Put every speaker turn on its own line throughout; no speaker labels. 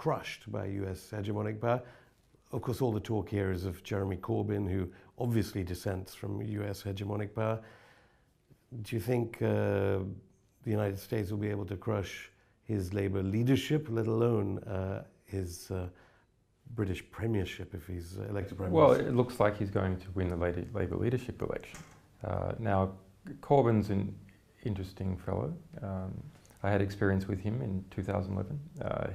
crushed by US hegemonic power. Of course, all the talk here is of Jeremy Corbyn, who obviously dissents from US hegemonic power. Do you think the United States will be able to crush his Labour leadership, let alone his British premiership if he's elected Prime Minister?
Well, it looks like he's going to win the Labour leadership election. Now, Corbyn's an interesting fellow. I had experience with him in 2011.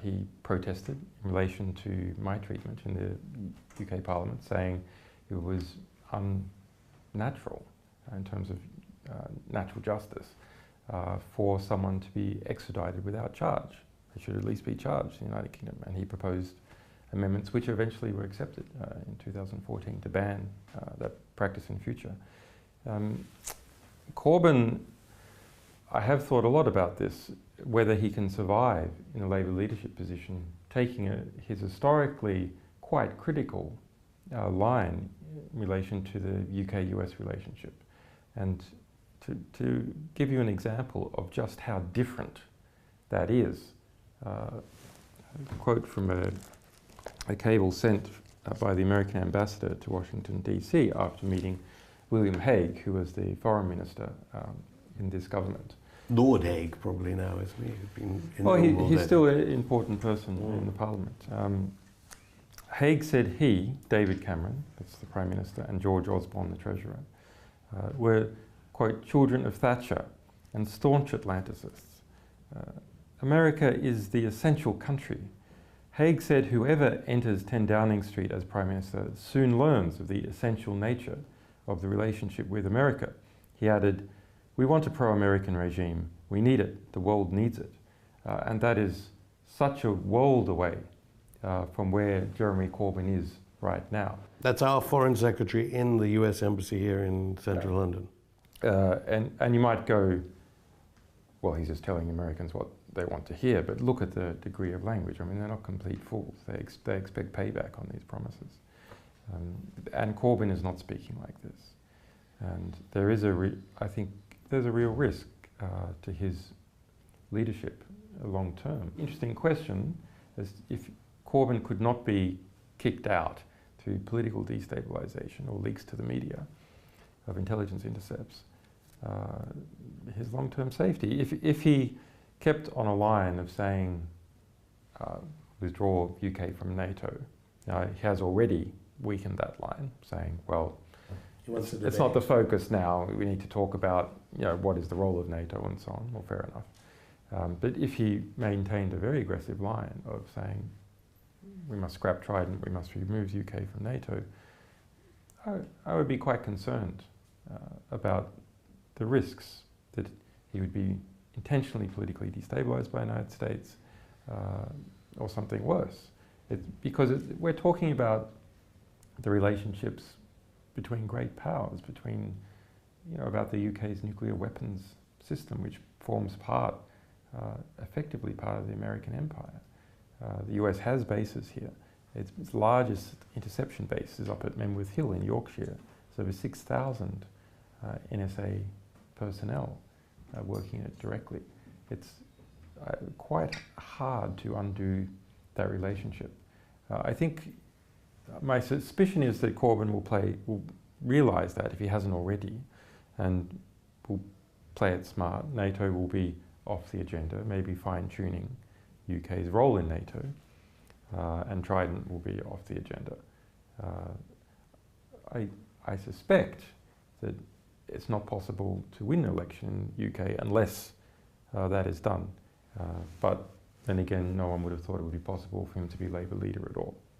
He protested in relation to my treatment in the UK Parliament, saying it was unnatural in terms of natural justice for someone to be extradited without charge. They should at least be charged in the United Kingdom. And he proposed amendments which eventually were accepted in 2014 to ban that practice in future. Corbyn, I have thought a lot about this, whether he can survive in a Labour leadership position, taking his historically quite critical line in relation to the UK-US relationship. And to give you an example of just how different that is, a quote from a cable sent by the American ambassador to Washington, D.C. after meeting William Hague, who was the foreign minister in this government.
Lord Hague probably now, isn't he?
Well, he's still an important person in the Parliament. Hague said he, David Cameron, that's the Prime Minister, and George Osborne, the Treasurer, were, quote, children of Thatcher and staunch Atlanticists. America is the essential country. Hague said whoever enters 10 Downing Street as Prime Minister soon learns of the essential nature of the relationship with America. He added, "We want a pro-American regime. We need it. The world needs it." And that is such a world away from where Jeremy Corbyn is right now.
That's our Foreign Secretary in the US Embassy here in central London.
And you might go, well, he's just telling Americans what they want to hear, but look at the degree of language. I mean, they're not complete fools. They expect payback on these promises. And Corbyn is not speaking like this. And there is I think there's a real risk to his leadership long term. Interesting question is if Corbyn could not be kicked out through political destabilisation or leaks to the media of intelligence intercepts, his long-term safety. If he kept on a line of saying withdraw UK from NATO, he has already weakened that line, saying, well, it's not the focus now. We need to talk about what is the role of NATO and so on. Well, fair enough. But if he maintained a very aggressive line of saying we must scrap Trident, we must remove UK from NATO, I would be quite concerned about the risks that he would be intentionally politically destabilised by the United States or something worse. Because we're talking about the relationships between great powers, about the UK's nuclear weapons system, which forms effectively part of the American empire. The US has bases here. Its largest interception base is up at Menwith Hill in Yorkshire. It's over 6,000 NSA personnel working it directly. It's quite hard to undo that relationship. I think my suspicion is that Corbyn will realise that if he hasn't already, and will play it smart. NATO will be off the agenda, maybe fine-tuning UK's role in NATO, and Trident will be off the agenda. I suspect that it's not possible to win an election in the UK unless that is done. But then again, no one would have thought it would be possible for him to be Labour leader at all.